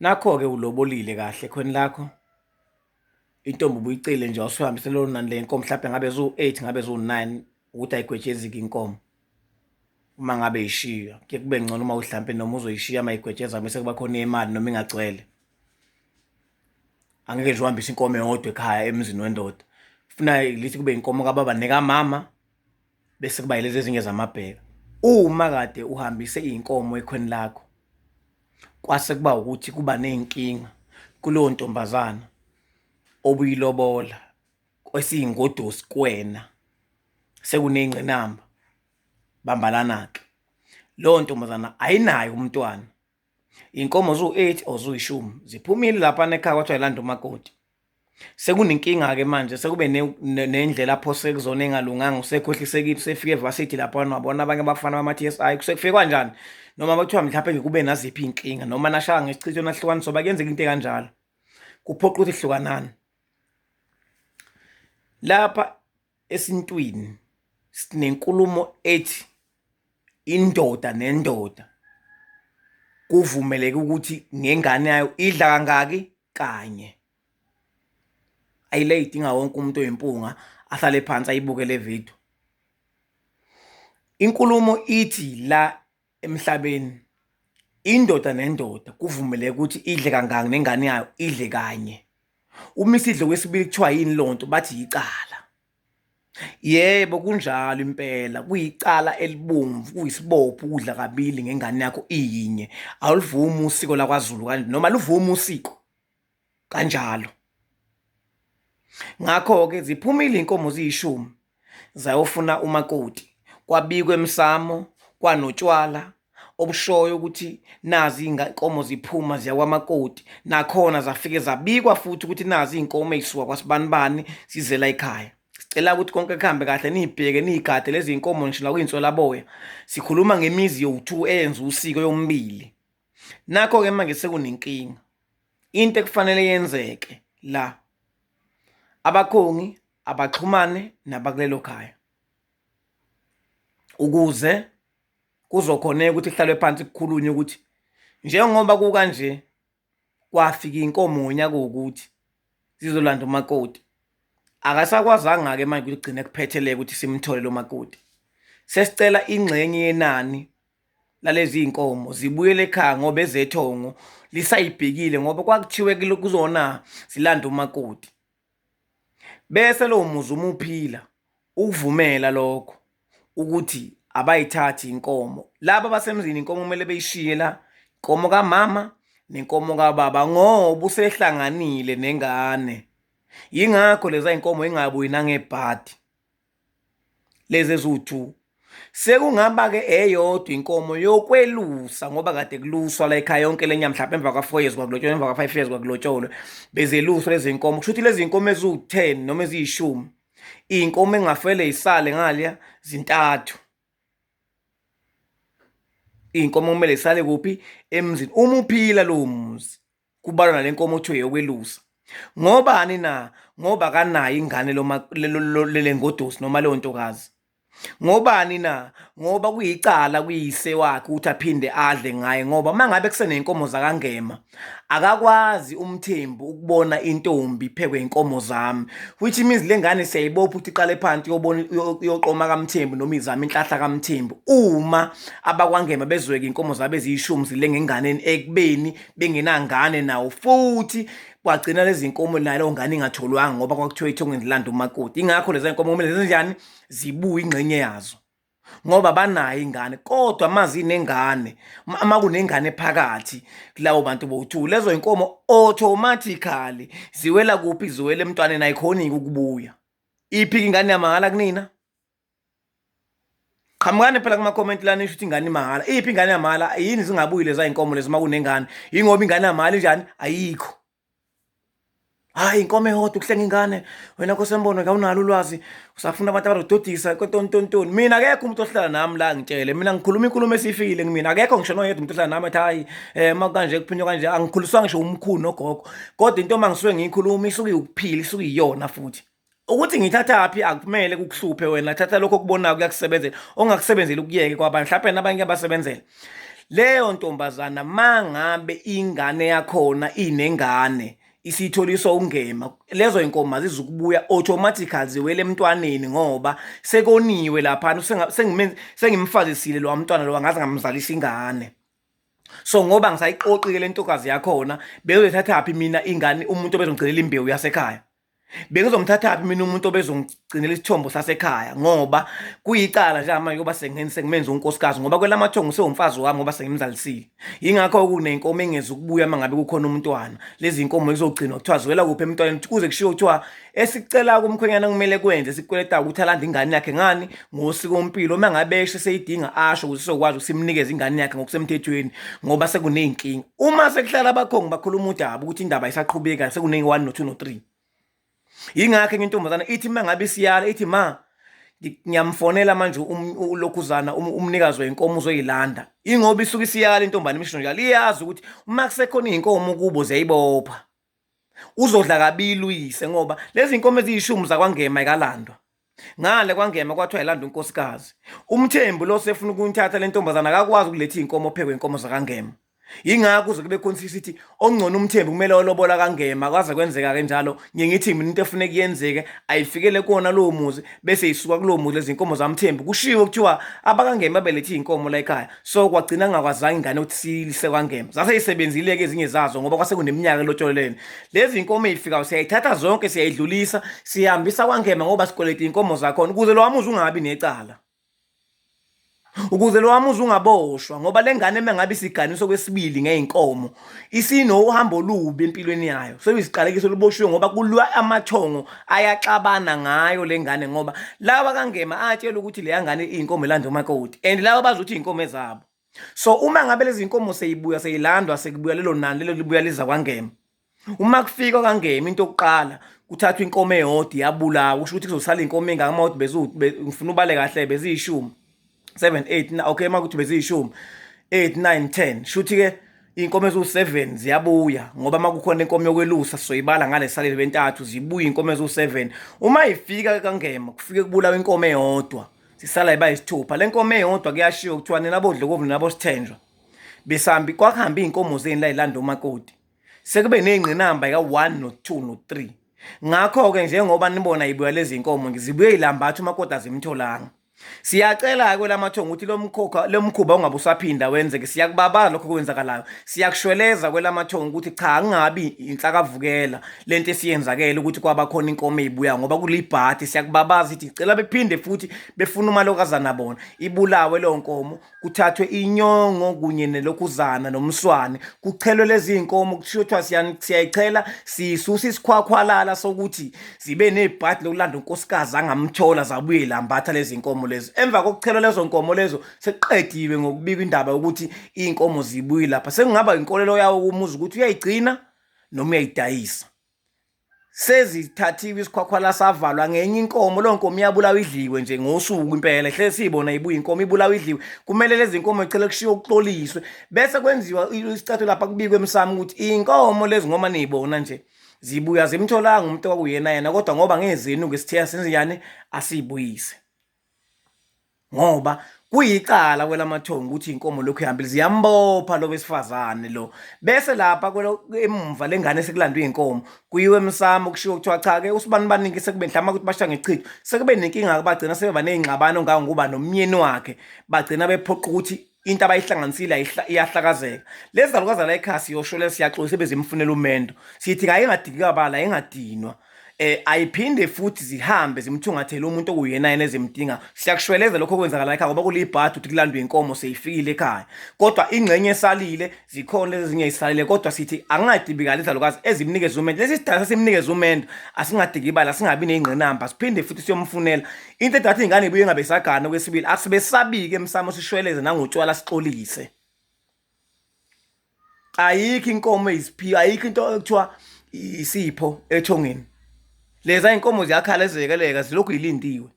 Nakho-ke ulobolile kahle khweni lakho. Intombi ubuyicile nje wasuhambise lelo nani le nkomo mhlawumbe ngabe zu-8 ngabe zu-9 ukuthi ayigwetshezi-ke inkomo. Uma ngabe yishiya kuye kube ngcono uma uhlampe noma uzoyishiya uma igwetsheza bese kuba khona imali noma ingagcwele. Angeke nje uhambise inkomo eyodwa ekhaya emzini wendoda. Funa lithi kube inkomo kababa nekamama bese kuba yilezi ezinye zamabheka. Uma kade uhambise iy'nkomo ekhweni lakho kwase kuba ukuthi kuba ney'nkinga kuleyo ntombazana obuyilobola kwesiyingodosi kuwena sekuney'ngqinamba bambalana-ke. Leyo ntombazana ayinayo umntwana. Iy'nkomo zu-8 or zu-10 ziphumile laphana ekhaya kwathiwa yilanda umakoti. Sekunenkinga-ke manje sekube nendlela aphose kuzona engalunganga, usekhohlisekile usefike evasithi laphana wabona abanye abafana bama-T_S_I kusekufike kanjani noma bakuthiwa mhlawumbe kube naziphi iy'nkinga noma nashaya ngesichitho nahlukaniswa bakuyenzeka into ekanjalo kuphoqa ukuthi hlukanani. Lapha esintwini sinenkulumo ethi indoda nendoda kuvumeleke ukuthi ngengane yayo idla kangaki kanye. Ayile idinga wonke umuntu oyimpunga ahlale phansi ayibuke le video. Inkulumo ithi la emhlabeni indoda nendoda kuvumeleke ukuthi idle kangaki nengane yayo idle kanye. Uma isidlo kwesibili kuthiwa yini lonto bathi icala. Yebo kunjalo impela kuyicala elibomvu kuyisibopho ukudla kabili ngengane yakho iyinye. Awulivumi usiko lakwaZulu kanje noma luvuma usiko kanjalo. Ngakho-ke ziphumile inkomo ziyi10 zayofuna umakoti. Kwabikwa emsamo kwanotshwala obushoyo ukuthi nazi inkomo ziphuma ziya kwamakoti. Nakhona zafike zabikwa futhi ukuthi nazi inkomo ezisuka kwasibanibani sizela ekhaya. Sicela ukuthi konke kuhambe kahle nibheke nigade lezi inkomo ngisho la kuyinswela boya. Sikhuluma ngemizi yo2 eyenza usiko yombili. Nakho-ke manje sekunenkinga. Into ekufanele yenzeke la abakhongi abaxhumane nabakulelo khaya ukuze kuzokhoneka ukuthi ihlalwe phansi kukhulunywe ukuthi njengoba kukanje kwafika inkomo ngonyaka ukuthi zizolanda umakoti. Akasakwazanga-ke manje ukuthi kugcine kuphetheleke ukuthi simthole lo makoti. Sesicela ingxenye yenani lalezi inkomo zibuyele ekhaya ngoba ezethongo lisayibhekile ngoba kwakuthiwe kuzona zilanda umakoti. Bese lo muzi uma uphila ukuvumela lokho ukuthi abayithathi inkomo. Laba basemzini inkomo kumele beyishiye la, inkomo kamama nenkomo kababa ngoba usehlanganile nengane. Yingakho leza inkomo ingabuyi nangebhadi lezi ezu2. Sekungaba-ke eyodwa inkomo yokwelusa ngoba kade kuluswa la ekhaya yonke lenyama mhlawumbe emva kwa4 years kwakulotsholwa emva kwa5 years kwakulotsholwa bezeluswa lezi inkomo. Kusho ukuthi lezi inkomo ezu10 noma eziyi10 inkomo engafele isale ngaliya zintathu. Inkomo kumele isale kuphi emzini uma uphila lo muzi kubalwa nale nkomo othiwe yokwelusa. Ngobani na? Ngoba kanayo ingane le ngodosi noma leyo ntokazi. Ngobani na? Ngoba kuyicala kuyise wakhe ukuthi aphinde adle ngaye ngoba mangabe kusenenkomo zakangema akakwazi umthembu ukubona intombi iphekwe inkomo zami, which means lengane siyayibopha ukuthi iqale phansi yoqoma kaMthembu noma izama inhlahla kaMthembu uma abakwangema bezweke inkomo zabo eziyi10 zile ngenganeni ekubeni bengenangane nawo futhi kwagcina lezi inkomo naleyo ngane ingatholwanga ngoba kwakuthiwa ithongweni zilanda umakoti. Ingakho lezi inkomo kumele zenjani zibuye ingxenye yazo ngoba banayo ingane kodwa mazi nengane uma kunengane phakathi lawo bantu bo2 lezo inkomo automatically ziwela kuphi ziwela emntwaneni ayikhoni ukubuya. Iphi ingane yamahhala kunina? Qhamukani phela kuma comment lana nisho ukuthi ingane imahhala. Iphi ingane yamahhala? Yini zingabuyi leza inkomo lezi makunengane? Ingoba ingane yamahhala njani ayikho. Hayi inkomo ehodwa kuhlenga ingane wena Nkosembono ngawunalo ulwazi usafuna abantu abadododisa kontontoni. Mina akekho umuntu ohlala nami la ngitshele mina ngikhuluma inkulumo esifikile kumina akekho ngisho noyedwa umuntu ohlala nami ethi hayi makanje kuphinywa kanje angikhuliswa ngisho umkhulu nogogo kodwa into mangisuke ngiyikhuluma isuke ukuphila isuke iyona futhi ukuthi ngithathaphi akumele kukuhluphe wena thatha lokho okubonayo kuyakusebenzela ongakusebenzeli ukuyeke kwabanye mhlawumbe nabanye abasebenzela. leyo ntombazana mangabe ingane yakhona inengane isitholiswa ungema, lezo inkomo zizokubuya automatically ziwele emntwaneni ngoba sekoniwe lapha sengimfazisile lo mntwana lo angaze ngamzalisa ingane. So ngoba ngisayiqoqile le ntokazi yakhona, bezothathaphi mina ingane umuntu obezongcinela imbewu yasekhaya? Bengizomthathaphi mina umuntu obezongcinela isithombo sasekhaya? Ngoba kuyicala nje manje ngoba sengimenza unkosikazi, ngoba kwelamathongo sewumfazi wami ngoba sengimzalisile. Yingakho kunenkomo engeza ukubuya mangabe kukhona umntwana. Lezi inkomo ezogcinwa kuthiwa ziwela kuphi emntwaneni, kuze kushiwo kuthiwa esicela kumkhwenyana kumele kwenze sikweleta ukuthi alanda ingane yakhe ngani ngosiko mpilo, mangabe eshe seyidinga asho ukuthi sizokwazi ukusimnikeza ingane yakhe ngokusemthethweni ngoba sekuneyinkinga. Uma sekuhlala abakhongi bakhuluma udaba ukuthi indaba isaqhubeka sekune 1 no 2 no 3. Yingakho intombazana ithi mangabe siyala ithi ma ngiyamfonela manje ulokhuzana umnikazi wenkomo uzoyilanda. Ingoba isuka isiyala intombazana imisho njalo iyazi ukuthi uma kusekhona inkomo kubo ziyayibopha. Uzodla kabili uyise ngoba lezi inkomo eziyishumi zakwangema ikalandwa. Ngale kwangema kwathiwa ilanda unkosikazi. Umthembu lo sefuna ukunthatha le ntombazana akakwazi ukuletha inkomo phekwe inkomo zakangema. Yingakho kuze kube khona sithi ongcono umthembu kumele olobola kangema kwaze kwenzeka kanjalo. Ngithi mina into efuneka iyenzeke ayifikele kona lowo muzi bese isuka kulowo muzi lezi inkomo zamthembu kushiwo kuthiwa abakangema belethe inkomo la ekhaya. So kwagcina ngakwazanga ingane ukuthi silise kwangema. Zase isebenzile ke ezinye zazo ngoba kwase kuneminyaka elotsholelene. Lezi inkomo ezifika siyayithatha zonke siyayidlulisa sihambisa kwangema ngoba sikoleta inkomo zakhona ukuze lo wamuzi ungabi necala. Ukuze lo wamuzi ungaboshwa ngoba lengane mengabe isiganiso kwesibili ngeinkomo isino uhambo lubi empilweni yayo. So isiqalekiso liboshiwe ngoba kulwa amathongo ayaxabana ngayo lengane ngoba laba kangema atshela ukuthi le ngane inkomo elanda umakoti and laba bazothi inkomo ezabo. So uma ngabe lezi inkomo seyibuya seyilandwa sekubuya lelo nani lelo libuya liza kwangema. Uma kufika kangema into yokuqala kuthathwa inkomo eyodwa yabulawa kusho ukuthi kuzosala inkomo engangamathi ngifuna ubale kahle beziyishumi 7 8 okay makuthi beziyishumi 8 9 10 shuthi ke inkomo ezu7 ziyabuya ngoba makukhona inkomo yokwelusa soyibala ngale salele bentathu zibuya inkomo ezu7. Uma ifika kangema kufike kubulawa inkomo eyodwa sisala iba isithupha. Le nkomo eyodwa kuyashiwo kuthiwa nina bodlokovu nabo sithenjwa besambi kwakuhamba inkomo zeni la ilanda umakoti sekube nengqinamba ka 1 no 2 no 3. Ngakho ke njengoba nibona ibuya lezi inkomo ngizibuye ilambatha umakoti azimtholanga. Siyacela kwelamathongo ukuthi lo mkhuba ungabe usaphinda wenzeke. Siyakubabaza lokho kwenzakalayo. Siyakushweleza kwelamathongo ukuthi cha kungabi inhlakavukela lento esiyenzakela ukuthi kwabakhona inkomo ezibuya ngoba kulibhati. Siyakubabaza ithi cela bephinde futhi befuna umalokazana bona ibulawe lo nkomo kuthathwe inyongo kunye nelokhuzana nomswane kuchelwe lezi inkomo kushiwo kuthiwa siyayicela sisusa isikhwakhwalala sokuthi zibe nebhati lokulanda unkosikazi angamthola zabuye ilambatha lezi inkomo lezo. Emva kokuchela lezo nkomo lezo seqediwe ngokubika indaba ukuthi inkomo zibuye lapha sekungaba inkolelo yawo kumuzi ukuthi uyayigcina noma uyayidayisa. Sezithathiwe isikhwakhwala savalwa ngenye inkomo. Lo nkomo iyabulawa idliwe nje ngosuku impela hle sibona ibuya inkomo ibulawa idliwe. Kumele lezi inkomo icela kushiwo ukuxoliswe bese kwenziwa isicathulo lapha kubikwe emsamo ukuthi inkomo lezi ngoma nizibona nje zibuya zimtholanga umuntu okuyena yena kodwa ngoba ngezenu ngesithiya senziyane asibuyise. Ngoba kuyicala kwelamathongo ukuthi inkomo lokho ihambile ziyambopha lo wesifazane lo bese lapha emva lengane sekulandwe inkomo kuyiwe emsamo kushiwo kuthiwa cha ke usibani baningi sekube mhlama ukuthi basha ngechitho sekube nenkinga bagcina sebeba nezingxabano ngoba nomyeni wakhe bagcina bephoqa ukuthi into abayihlanganisile iyahlakazeka. Lezi zalukaza la ekhaya siyosholela siyaxolisa sebezimfunela umendo sithi ayingadikika bala engadinwa. Ayiphinde futhi zihambe zimthungathele umuntu okuyena yena ezimdinga. Siyakushweleza lokho kwenzakala ekhaya ngoba kulibhadi ukuthi kulandwe inkomo seyifikile ekhaya kodwa ingxenye esalile zikhona ezinye isalile kodwa sithi angadibikala izalukazi ezimnikeza umendo. Lesi sidala simnikeza umendo asingadikibala singabi nezingqinamba siphinde futhi siyomfunela into edathi ingane ibuye ngabe isagana kwesibili asibe sabike emsamo sishweleze nangotshwala sixolise. Ayikho inkomo eziphiwa ayikho into ekuthiwa isipho ethongeni. Leza inkomo ziyakhalezeleka zilokhu ilindiwe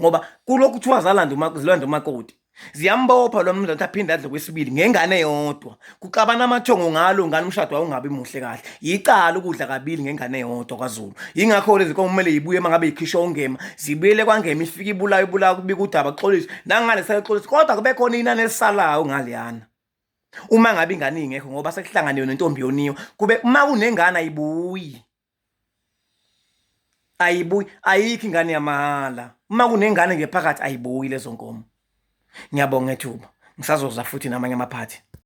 ngoba kulokhu kuthiwa zilanda umakoti ziyambopha lo mndlu aphinde adle kwesibili ngengane eyodwa. Kuxabana amathongo ngalo ngane umshado awungabi muhle kahle. Yicala ukudla kabili ngengane eyodwa kwaZulu. Yingakho lezi inkomo kumele ibuye mangabe ikhishwa ungema zibuyele kwangema ifike ibulawa kubika udaba xoliswe nangale sele xoliswe kodwa kube khona inani elisalayo ngaleyana. uma ngabe ingane ingekho ngoba sekuhlangane nentombi yoniyo kube uma kunengane ayibuyi ayikho ingane yamahala uma kunengane ngephakathi ayibuyi lezo nkomo. Ngiyabonga ethuba ngisazoza futhi namanye amaphathi.